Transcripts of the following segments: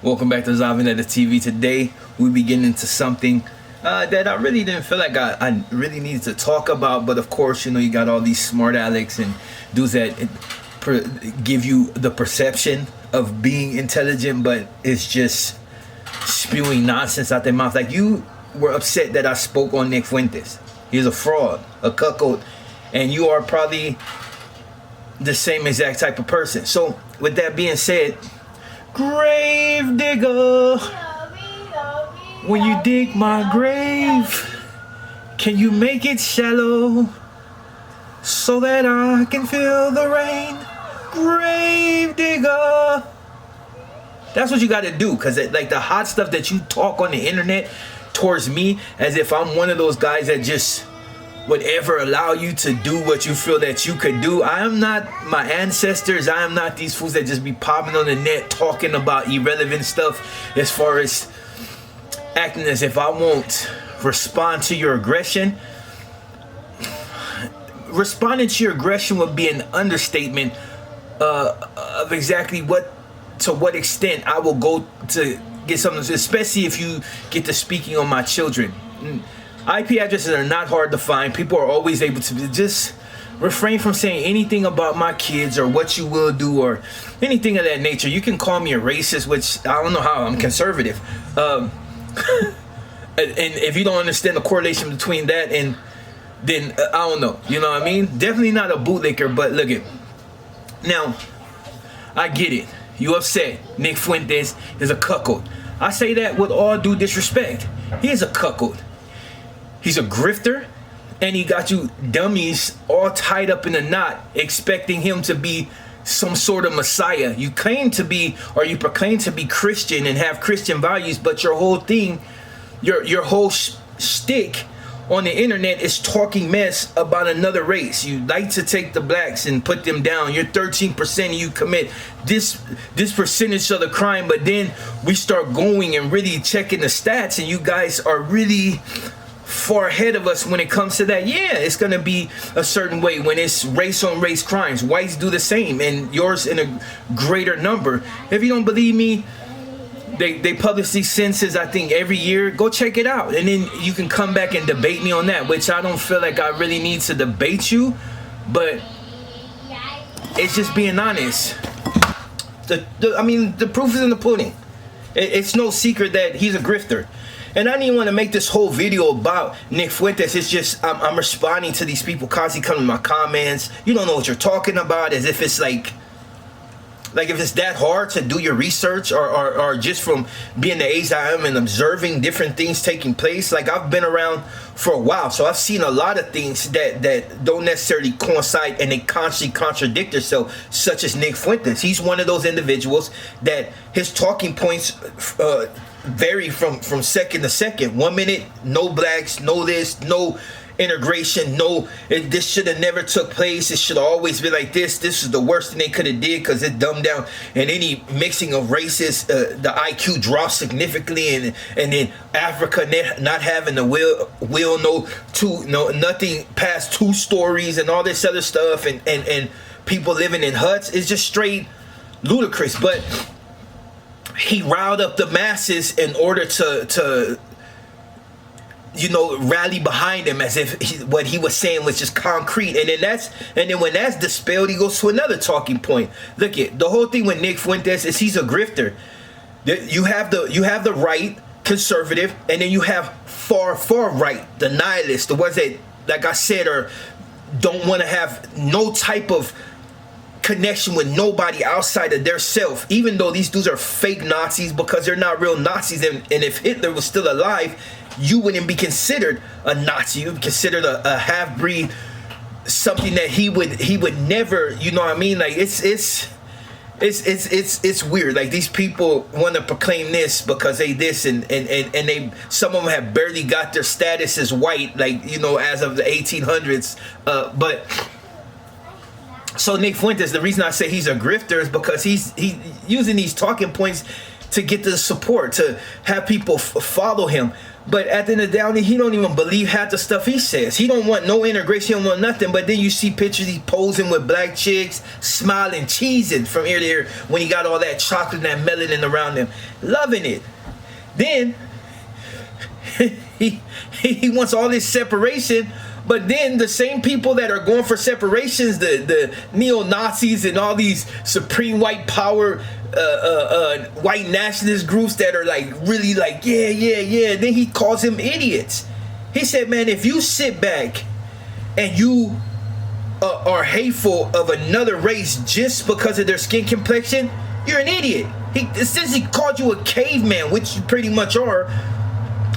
Welcome back to Zavinetta TV. Today we begin into something that I really didn't feel like I really needed to talk about, but of course, you got all these smart alecks and dudes that give you the perception of being intelligent, but it's just spewing nonsense out their mouth. Like, you were upset that I spoke on Nick Fuentes. He's a fraud, a cuckold, and you are probably the same exact type of person. So with that being said, grave digger, when you dig my grave, can you make it shallow so that I can feel the rain? Grave digger. That's what you got to do, because like the hot stuff that you talk on the internet towards me, as if I'm one of those guys that just would ever allow you to do what you feel that you could do. I am not my ancestors. I am not these fools that just be popping on the net talking about irrelevant stuff, as far as acting as if I won't respond to your aggression. Responding to your aggression would be an understatement of exactly to what extent I will go to get something, especially if you get to speaking on my children. IP addresses are not hard to find. People are always able to just refrain from saying anything about my kids or what you will do or anything of that nature. You can call me a racist, which I don't know how. I'm conservative. And if you don't understand the correlation between that and then I don't know. You know what I mean? Definitely not a bootlicker, but look it. Now, I get it. You upset. Nick Fuentes is a cuckold. I say that with all due disrespect. He is a cuckold. He's a grifter, and he got you dummies all tied up in a knot, expecting him to be some sort of messiah. You claim to be, or you proclaim to be Christian and have Christian values, but your whole thing, your whole shtick on the internet is talking mess about another race. You like to take the blacks and put them down. You're 13%, you commit this percentage of the crime, but then we start going and really checking the stats, and you guys are really far ahead of us when it comes to that. Yeah, it's gonna be a certain way when it's race on race crimes. Whites do the same, and yours in a greater number. If you don't believe me, they publish these census, I think, every year. Go check it out, and then you can come back and debate me on that, which I don't feel like I really need to debate you, but it's just being honest. I mean, the proof is in the pudding. It's no secret that he's a grifter. And I didn't even want to make this whole video about Nick Fuentes. It's just I'm responding to these people constantly coming in my comments. You don't know what you're talking about, as if it's like if it's that hard to do your research, or just from being the age I am and observing different things taking place. Like, I've been around for a while, so I've seen a lot of things that don't necessarily coincide, and they constantly contradict themselves, such as Nick Fuentes. He's one of those individuals that his talking points vary from second to second. 1 minute, no blacks, no this, no integration, no, this should have never took place, it should always be like this is the worst thing they could have did because it dumbed down, and any mixing of races, the IQ drops significantly, and then Africa not having the will nothing past 2 stories and all this other stuff, and people living in huts is just straight ludicrous. But he riled up the masses in order to rally behind him, as if what he was saying was just concrete. And then when that's dispelled, he goes to another talking point. Look at the whole thing with Nick Fuentes is he's a grifter. You have the right, conservative, and then you have far right, the nihilists, the ones that, like I said, don't want to have no type of connection with nobody outside of their self, even though these dudes are fake Nazis, because they're not real Nazis. And if Hitler was still alive, you wouldn't be considered a Nazi. You would be considered a half-breed, something that he would never, you know what I mean? Like, it's weird. Like, these people want to proclaim this because they this, and they, some of them have barely got their status as white, like, as of the 1800s. But so Nick Fuentes, the reason I say he's a grifter is because he's using these talking points to get the support, to have people follow him. But at the end of the day, he don't even believe half the stuff he says. He don't want no integration, he don't want nothing. But then you see pictures he posing with black chicks, smiling, cheesing from ear to ear when he got all that chocolate and that melanin around him, loving it. Then he wants all this separation. But then the same people that are going for separations, the neo-Nazis and all these supreme white power white nationalist groups that are like really like yeah, then he calls them idiots. He said, man, if you sit back and you are hateful of another race just because of their skin complexion, you're an idiot. He essentially called you a caveman, which you pretty much are.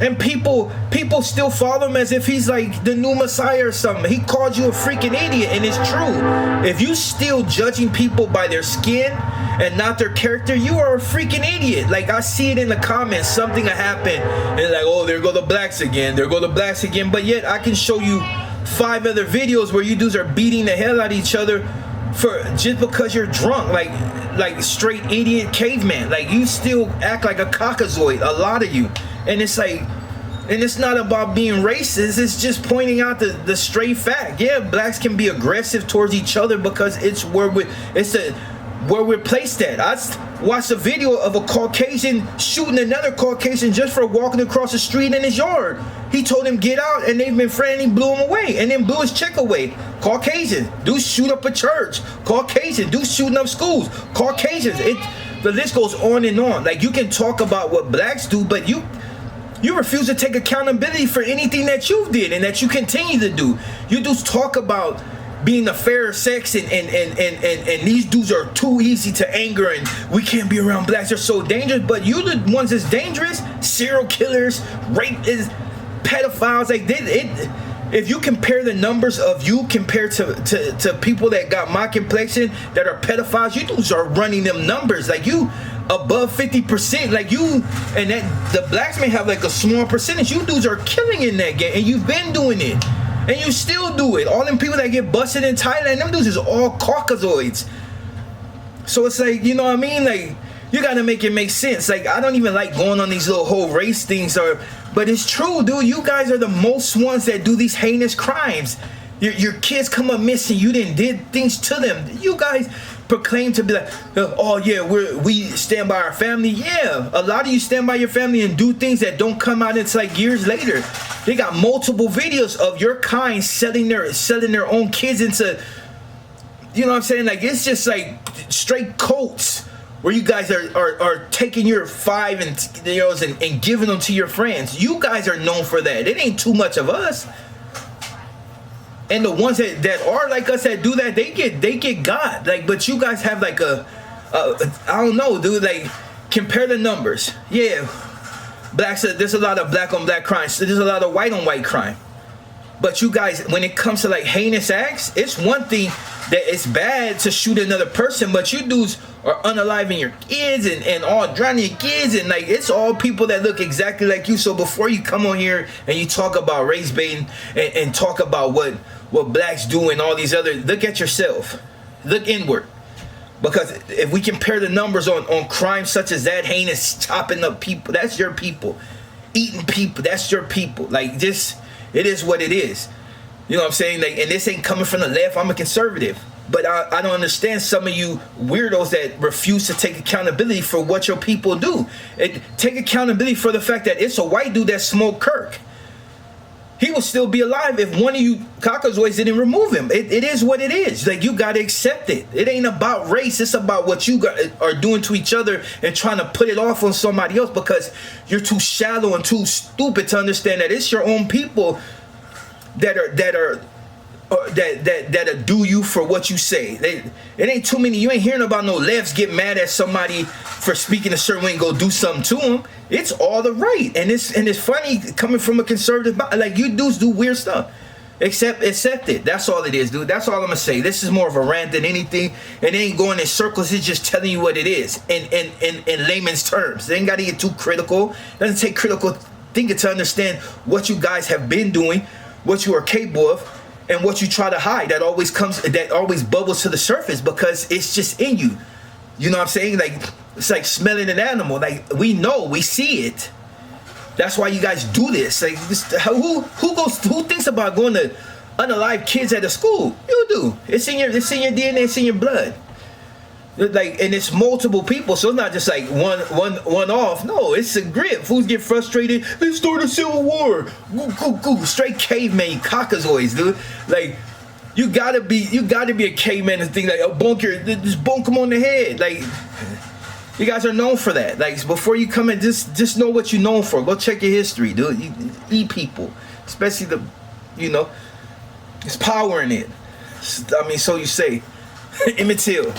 And people still follow him as if he's like the new Messiah or something. He called you a freaking idiot, and it's true. If you still judging people by their skin and not their character, you are a freaking idiot. Like, I see it in the comments, something will happen, and like, oh, there go the blacks again, there go the blacks again. But yet I can show you 5 other videos where you dudes are beating the hell out of each other for just because you're drunk, like straight idiot caveman. Like, you still act like a caucasoid, a lot of you. And it's like, and it's not about being racist, it's just pointing out the straight fact. Yeah, blacks can be aggressive towards each other because it's where we're placed at. I watched a video of a Caucasian shooting another Caucasian just for walking across the street in his yard. He told him get out, and they've been friendly, blew him away, and then blew his chick away. Caucasian dudes shoot up a church. Caucasian dudes shooting up schools. Caucasians. The list goes on and on. Like, you can talk about what blacks do, but you refuse to take accountability for anything that you did and that you continue to do. You dudes talk about being the fairer sex and these dudes are too easy to anger and we can't be around blacks, they're so dangerous. But you the ones that's dangerous, serial killers, rapists, pedophiles. Like, if you compare the numbers of you compared to people that got my complexion that are pedophiles, you dudes are running them numbers. Like, you above 50%, like you, and that the blacks may have like a small percentage. You dudes are killing in that game, and you've been doing it, and you still do it. All them people that get busted in Thailand, them dudes is all caucasoids. So it's like, you know what I mean? Like, you gotta make it make sense. Like, I don't even like going on these little whole race things, but it's true, dude. You guys are the most ones that do these heinous crimes. Your kids come up missing. You did things to them. You guys proclaim to be like, oh yeah, we stand by our family. Yeah, a lot of you stand by your family and do things that don't come out until like years later. They got multiple videos of your kind selling their own kids into, you know what I'm saying? Like, it's just like straight cults where you guys are taking your 5 and giving them to your friends. You guys are known for that. It ain't too much of us. And the ones that are like us that do that, they get got. Like, but you guys have like I don't know, dude. Like, compare the numbers. Yeah, blacks. There's a lot of black on black crime. So there's a lot of white on white crime. But you guys, when it comes to like heinous acts, it's one thing that it's bad to shoot another person, but you dudes are unaliving your kids and all drowning your kids, and like, it's all people that look exactly like you. So before you come on here and you talk about race baiting and talk about what blacks do and all these other, look at yourself, look inward. Because if we compare the numbers on crimes such as that, heinous, chopping up people, that's your people. Eating people, that's your people. Like, just, it is what it is. You know what I'm saying? Like, and this ain't coming from the left. I'm a conservative. But I don't understand some of you weirdos that refuse to take accountability for what your people do. Take accountability for the fact that it's a white dude that smoked Kirk. He will still be alive if one of you caucasoids didn't remove him. It is what it is. Like, you got to accept it. It ain't about race. It's about what you are doing to each other and trying to put it off on somebody else because you're too shallow and too stupid to understand that it's your own people that do you for what you say. It ain't too many. You ain't hearing about no lefts get mad at somebody for speaking a certain way and go do something to them. It's all the right, and it's funny coming from a conservative. Like, you dudes do weird stuff. Accept it. That's all it is, dude. That's all I'm gonna say. This is more of a rant than anything, and it ain't going in circles. It's just telling you what it is in layman's terms. They ain't got to get too critical. It doesn't take critical thinking to understand what you guys have been doing, what you are capable of, and what you try to hide. That always bubbles to the surface because it's just in you. You know what I'm saying? Like, it's like smelling an animal. Like, we know, we see it. That's why you guys do this. Like, who thinks about going to unalive kids at a school? You do. It's in your DNA. It's in your blood. Like, and it's multiple people, so it's not just like one off. No, it's a grip. Fools get frustrated. Let's start a civil war. Go. Straight caveman, you caucasoids, dude. Like, you gotta be a caveman and think like, oh, just bonk him on the head. Like, you guys are known for that. Like, before you come in, just know what you're known for. Go check your history, dude. You eat people, especially there's power in it. I mean, so you say. Emmett Till.